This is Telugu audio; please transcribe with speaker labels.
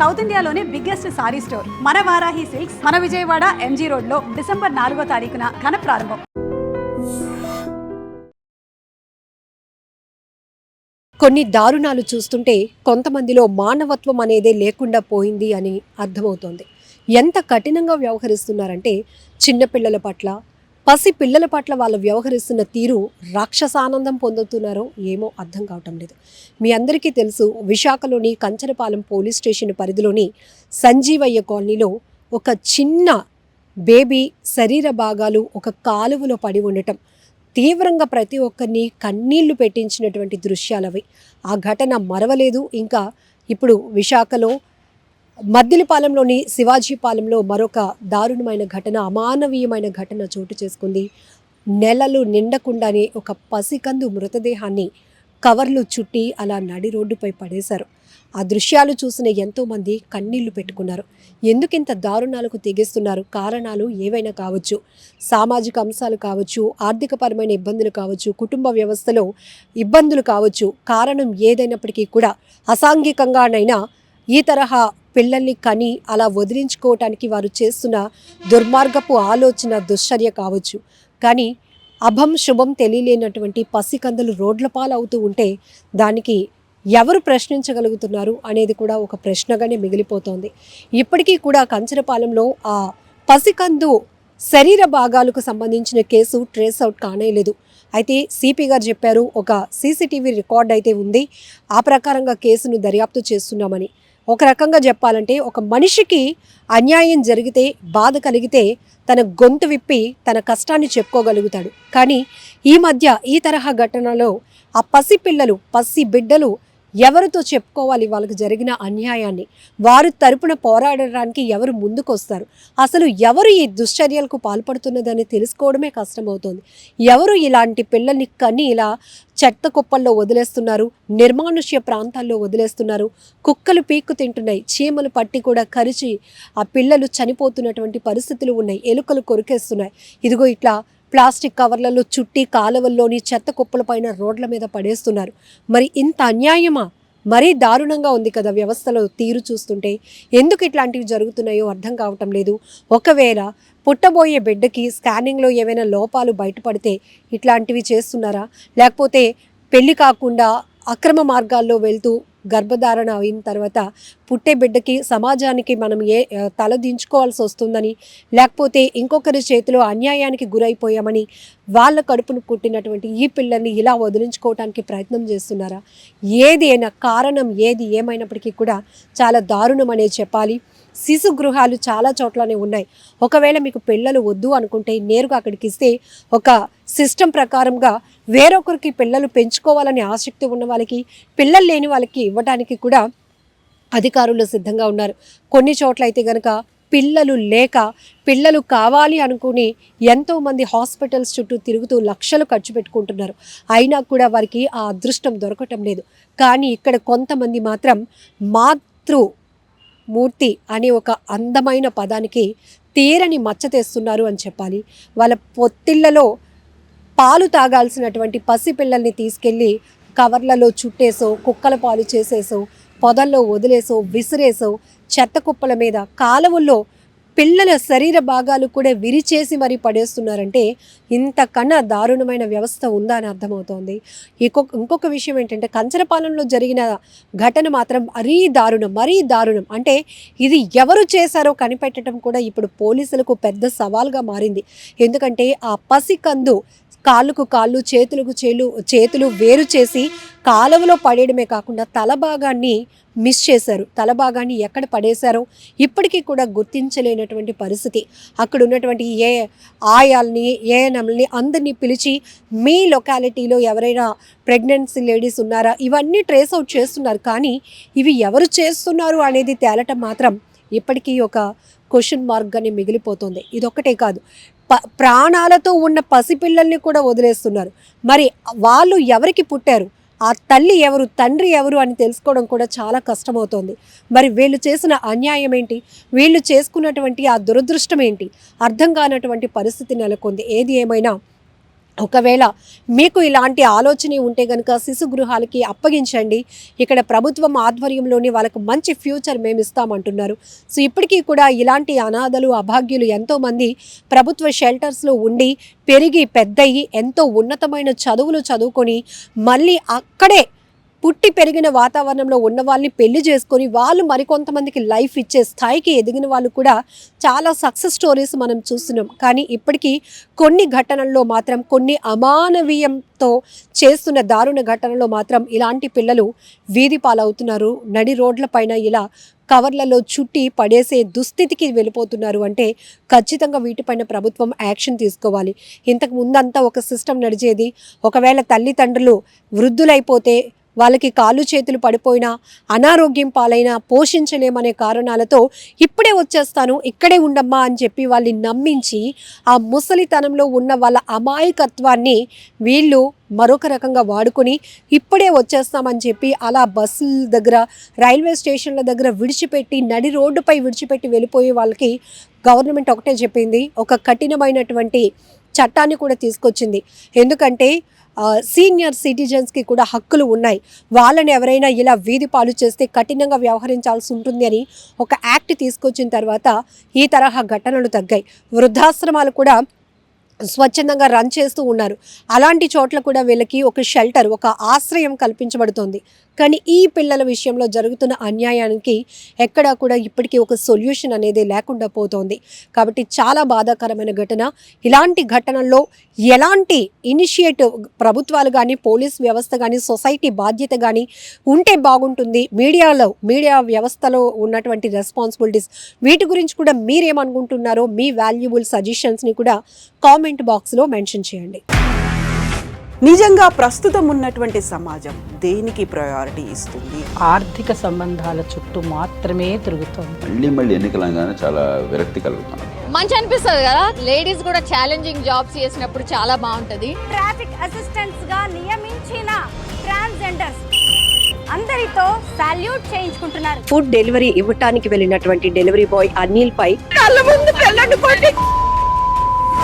Speaker 1: సౌత్ ఇండియాలోనే బిగ్గెస్ట్ సారీ స్టోర్ మన వారాహి సిల్క్స్ మన విజయవాడ ఎంజీ రోడ్ లో డిసెంబర్ 4వ తారీఖున ఘన ప్రారంభం.
Speaker 2: కొన్ని దారుణాలు చూస్తుంటే కొంతమందిలో మానవత్వం అనేదే లేకుండా పోయింది అని అర్థమవుతోంది. ఎంత కఠినంగా వ్యవహరిస్తున్నారంటే చిన్నపిల్లల పట్ల, పసి పిల్లల పట్ల వాళ్ళు వ్యవహరిస్తున్న తీరు రాక్షసానందం పొందుతున్నారో ఏమో అర్థం కావటం లేదు. మీ అందరికీ తెలుసు, విశాఖలోని కంచరపాలెం పోలీస్ స్టేషన్ పరిధిలోని సంజీవయ్య కాలనీలో ఒక చిన్న బేబీ శరీర భాగాలు ఒక కాలువలో పడి ఉండటం తీవ్రంగా ప్రతి ఒక్కరిని కన్నీళ్లు పెట్టించినటువంటి దృశ్యాలు అవి. ఆ ఘటన మరవలేదు. ఇంకా ఇప్పుడు విశాఖలో మద్దిలపాలెంలోని శివాజీపాలెంలో మరొక దారుణమైన ఘటన, అమానవీయమైన ఘటన చోటు చేసుకుంది. నెలలు నిండకుండానే ఒక పసికందు మృతదేహాన్ని కవర్లు చుట్టి అలా నడి రోడ్డుపై పడేశారు. ఆ దృశ్యాలు చూసిన ఎంతోమంది కన్నీళ్లు పెట్టుకున్నారు. ఎందుకింత దారుణాలకు తెగిస్తున్నారు? కారణాలు ఏవైనా కావచ్చు, సామాజిక అంశాలు కావచ్చు, ఆర్థికపరమైన ఇబ్బందులు కావచ్చు, కుటుంబ వ్యవస్థలో ఇబ్బందులు కావచ్చు. కారణం ఏదైనప్పటికీ కూడా అసాంఘికంగానైనా ఈ తరహా పిల్లల్ని కని అలా వదిలించుకోవటానికి వారు చేస్తున్న దుర్మార్గపు ఆలోచన, దుశ్చర్య కావచ్చు. కానీ అభం శుభం తెలియలేనటువంటి పసికందులు రోడ్ల పాలవుతూ ఉంటే దానికి ఎవరు ప్రశ్నించగలుగుతున్నారు అనేది కూడా ఒక ప్రశ్నగానే మిగిలిపోతోంది. ఇప్పటికీ కూడా కంచరపాలెంలో ఆ పసికందు శరీర భాగాలకు సంబంధించిన కేసు ట్రేస్ అవుట్ కానేలేదు. అయితే సిపి గారు చెప్పారు, ఒక సీసీటీవీ రికార్డ్ అయితే ఉంది, ఆ ప్రకారంగా కేసును దర్యాప్తు చేస్తున్నామని. ఒక రకంగా చెప్పాలంటే ఒక మనిషికి అన్యాయం జరిగితే, బాధ కలిగితే తన గొంతు విప్పి తన కష్టాన్ని చెప్పుకోగలుగుతాడు. కానీ ఈ మధ్య ఈ తరహా ఘటనలో ఆ పసిపిల్లలు, పసి బిడ్డలు ఎవరితో చెప్పుకోవాలి వాళ్ళకి జరిగిన అన్యాయాన్ని? వారు తరపున పోరాడడానికి ఎవరు ముందుకొస్తారు? అసలు ఎవరు ఈ దుశ్చర్యలకు పాల్పడుతున్నదని తెలుసుకోవడమే కష్టమవుతోంది. ఎవరు ఇలాంటి పిల్లల్ని కని ఇలా చెత్త కుప్పల్లో వదిలేస్తున్నారు, నిర్మానుష్య ప్రాంతాల్లో వదిలేస్తున్నారు? కుక్కలు పీక్కు తింటున్నాయి, చీమలు పట్టి కూడా కరిచి ఆ పిల్లలు చనిపోతున్నటువంటి పరిస్థితులు ఉన్నాయి, ఎలుకలు కొరికేస్తున్నాయి. ఇదిగో ఇట్లా ప్లాస్టిక్ కవర్లలో చుట్టి కాలువల్లోని చెత్త కుప్పలపైన రోడ్ల మీద పడేస్తున్నారు. మరి ఇంత అన్యాయమా? మరీ దారుణంగా ఉంది కదా వ్యవస్థలో తీరు చూస్తుంటే. ఎందుకు ఇట్లాంటివి జరుగుతున్నాయో అర్థం కావటం లేదు. ఒకవేళ పుట్టబోయే బిడ్డకి స్కానింగ్లో ఏమైనా లోపాలు బయటపడితే ఇట్లాంటివి చేస్తున్నారా? లేకపోతే పెళ్లి కాకుండా అక్రమ మార్గాల్లో వెళ్తూ గర్భధారణ అయిన తర్వాత పుట్టే బిడ్డకి సమాజానికి మనం తలదించుకోవాల్సి వస్తుందని, లేకపోతే ఇంకొకరి చేతిలో అన్యాయానికి గురైపోయామని వాళ్ళ కడుపును పుట్టినటువంటి ఈ పిల్లల్ని ఇలా వదిలించుకోవడానికి ప్రయత్నం చేస్తున్నారా? ఏది అయినా కారణం ఏది ఏమైనప్పటికీ కూడా చాలా దారుణం అనేది చెప్పాలి. శిశు గృహాలు చాలా చోట్లనే ఉన్నాయి. ఒకవేళ మీకు పిల్లలు వద్దు అనుకుంటే నేరుగా అక్కడికి ఇస్తే ఒక సిస్టమ్ ప్రకారంగా వేరొకరికి పిల్లలు పెంచుకోవాలని ఆసక్తి ఉన్న వాళ్ళకి, పిల్లలు లేని వాళ్ళకి ఇవ్వడానికి కూడా అధికారులు సిద్ధంగా ఉన్నారు. కొన్ని చోట్ల అయితే కనుక పిల్లలు లేక పిల్లలు కావాలి అనుకుని ఎంతోమంది హాస్పిటల్స్ చుట్టూ తిరుగుతూ లక్షలు ఖర్చు పెట్టుకుంటున్నారు. అయినా కూడా వారికి ఆ అదృష్టం దొరకటం లేదు. కానీ ఇక్కడ కొంతమంది మాత్రం మాతృమూర్తి అనే ఒక అందమైన పదానికి తీరని మచ్చ తెస్తున్నారు అని చెప్పాలి. వాళ్ళ పొత్తిళ్లలో పాలు తాగాల్సినటువంటి పసిపిల్లల్ని తీసుకెళ్ళి కవర్లలో చుట్టేసో, కుక్కల పాలు చేసేసో, పొదల్లో వదిలేసో, విసిరేసో, చెత్త కుప్పల మీద, కాలువల్లో పిల్లల శరీర భాగాలు కూడా విరిచేసి మరీ పడేస్తున్నారంటే ఇంతకన్నా దారుణమైన వ్యవస్థ ఉందా అని అర్థమవుతోంది. ఇంకొక విషయం ఏంటంటే కంచరపాలెంలో జరిగిన ఘటన మాత్రం మరీ దారుణం. అంటే ఇది ఎవరు చేశారో కనిపెట్టడం కూడా ఇప్పుడు పోలీసులకు పెద్ద సవాల్గా మారింది. ఎందుకంటే ఆ పసికందు కాళ్ళకు కాళ్ళు, చేతులకు చేతులు వేరు చేసి కాలువలో పడేయడమే కాకుండా తల భాగాన్ని మిస్ చేశారు. తల భాగాన్ని ఎక్కడ పడేశారో ఇప్పటికీ కూడా గుర్తించలేనటువంటి పరిస్థితి. అక్కడ ఉన్నటువంటి ఆయాల్ని, ఏఎన్ఎంలని అందరినీ పిలిచి మీ లొకాలిటీలో ఎవరైనా ప్రెగ్నెన్సీ లేడీస్ ఉన్నారా ఇవన్నీ ట్రేస్ అవుట్ చేస్తున్నారు. కానీ ఇవి ఎవరు చేస్తున్నారు అనేది తేలటం మాత్రం ఇప్పటికీ ఒక క్వశ్చన్ మార్క్గానే మిగిలిపోతుంది. ఇదొక్కటే కాదు, ప్రాణాలతో ఉన్న పసిపిల్లల్ని కూడా వదిలేస్తున్నారు. మరి వాళ్ళు ఎవరికి పుట్టారు? ఆ తల్లి ఎవరు, తండ్రి ఎవరు అని తెలుసుకోవడం కూడా చాలా కష్టమవుతోంది. మరి వీళ్ళు చేసిన అన్యాయం ఏంటి? వీళ్ళు చేసుకున్నటువంటి ఆ దురదృష్టం ఏంటి? అర్థం కానటువంటి పరిస్థితి నెలకొంది. ఏది ఏమైనా ఒకవేళ మీకు ఇలాంటి ఆలోచన ఉంటే కనుక శిశు గృహాలకి అప్పగించండి. ఇక్కడ ప్రభుత్వం ఆధ్వర్యంలోని వాళ్ళకు మంచి ఫ్యూచర్ మేము ఇస్తామంటున్నారు. సో ఇప్పటికీ కూడా ఇలాంటి అనాథలు అభాగ్యులు ఎంతోమంది ప్రభుత్వ షెల్టర్స్లో ఉండి పెరిగి పెద్దయి ఎంతో ఉన్నతమైన చదువులు చదువుకొని మళ్ళీ అక్కడే పుట్టి పెరిగిన వాతావరణంలో ఉన్న వాళ్ళని పెళ్లి చేసుకొని వాళ్ళు మరికొంతమందికి లైఫ్ ఇచ్చే స్థాయికి ఎదిగిన వాళ్ళు కూడా చాలా సక్సెస్ స్టోరీస్ మనం చూస్తున్నాం. కానీ ఇప్పటికీ కొన్ని ఘటనల్లో మాత్రం కొన్ని అమానవీయంతో చేస్తున్న దారుణ ఘటనలో మాత్రం ఇలాంటి పిల్లలు వీధి పాలవుతున్నారు. నడి రోడ్ల పైన ఇలా కవర్లలో చుట్టి పడేసే దుస్థితికి వెళ్ళిపోతున్నారు. అంటే ఖచ్చితంగా వీటిపైన ప్రభుత్వం యాక్షన్ తీసుకోవాలి. ఇంతకు ముందంతా ఒక సిస్టమ్ నడిచేది, ఒకవేళ తల్లిదండ్రులు వృద్ధులైపోతే వాళ్ళకి కాళ్ళు చేతులు పడిపోయినా అనారోగ్యం పాలైనా పోషించలేమనే కారణాలతో ఇప్పుడే వచ్చేస్తాను ఇక్కడే ఉండమ్మా అని చెప్పి వాళ్ళని నమ్మించి ఆ ముసలితనంలో ఉన్న వాళ్ళ అమాయకత్వాన్ని వీళ్ళు మరొక రకంగా వాడుకొని ఇప్పుడే వచ్చేస్తామని చెప్పి అలా బస్సుల దగ్గర రైల్వే స్టేషన్ల దగ్గర విడిచిపెట్టి నడి రోడ్డుపై విడిచిపెట్టి వెళ్ళిపోయే వాళ్ళకి గవర్నమెంట్ ఒకటే చెప్పింది, ఒక కఠినమైనటువంటి చట్టాన్ని కూడా తీసుకొచ్చింది. ఎందుకంటే సీనియర్ సిటిజన్స్కి కూడా హక్కులు ఉన్నాయి. వాళ్ళని ఎవరైనా ఇలా వీధి పాలు చేస్తే కఠినంగా వ్యవహరించాల్సి ఉంటుంది అని ఒక యాక్ట్ తీసుకొచ్చిన తర్వాత ఈ తరహా ఘటనలు తగ్గాయి. వృద్ధాశ్రమాలు కూడా స్వచ్ఛందంగా రన్ చేస్తూ ఉన్నారు. అలాంటి చోట్ల కూడా వీళ్ళకి ఒక షెల్టర్, ఒక ఆశ్రయం కల్పించబడుతోంది. కానీ ఈ పిల్లల విషయంలో జరుగుతున్న అన్యాయానికి ఎక్కడా కూడా ఇప్పటికీ ఒక సొల్యూషన్ అనేది లేకుండా పోతోంది. కాబట్టి చాలా బాధాకరమైన ఘటన. ఇలాంటి ఘటనల్లో ఎలాంటి ఇనిషియేటివ్ ప్రభుత్వాలు కానీ పోలీస్ వ్యవస్థ కానీ సొసైటీ బాధ్యత కానీ ఉంటే బాగుంటుంది. మీడియా వ్యవస్థలో ఉన్నటువంటి రెస్పాన్సిబిలిటీస్ వీటి గురించి కూడా మీరేమనుకుంటున్నారో మీ వాల్యుబుల్ సజెషన్స్ని కూడా కామెంట్ బాక్స్లో మెన్షన్ చేయండి.
Speaker 3: నిజంగా ప్రస్తుతం ఉన్నటువంటి సమాజం దేనికి ప్రయారిటీ ఇస్తుంది?
Speaker 4: ఆర్థిక సంబంధాల చుట్టూ మాత్రమే తిరుగుతుంది.
Speaker 5: మళ్ళీ ఎన్నికలంగానే చాలా విరక్తి కలుగుతాను.
Speaker 6: మంచి అనిపిస్తుంది కదా, లేడీస్ కూడా ఛాలెంజింగ్ జాబ్స్ చేసినప్పుడు చాలా బాగుంటది.
Speaker 7: ట్రాఫిక్ అసిస్టెంట్స్ గా నియమించిన ట్రాన్స్జెండర్స్ అందరితో సాల్యూట్ చేయించుకుంటున్నారు.
Speaker 2: ఫుడ్ డెలివరీ ఇవ్వటానికి వెళ్ళినటువంటి డెలివరీ బాయ్ అనిల్ పై కళ్ళ ముందు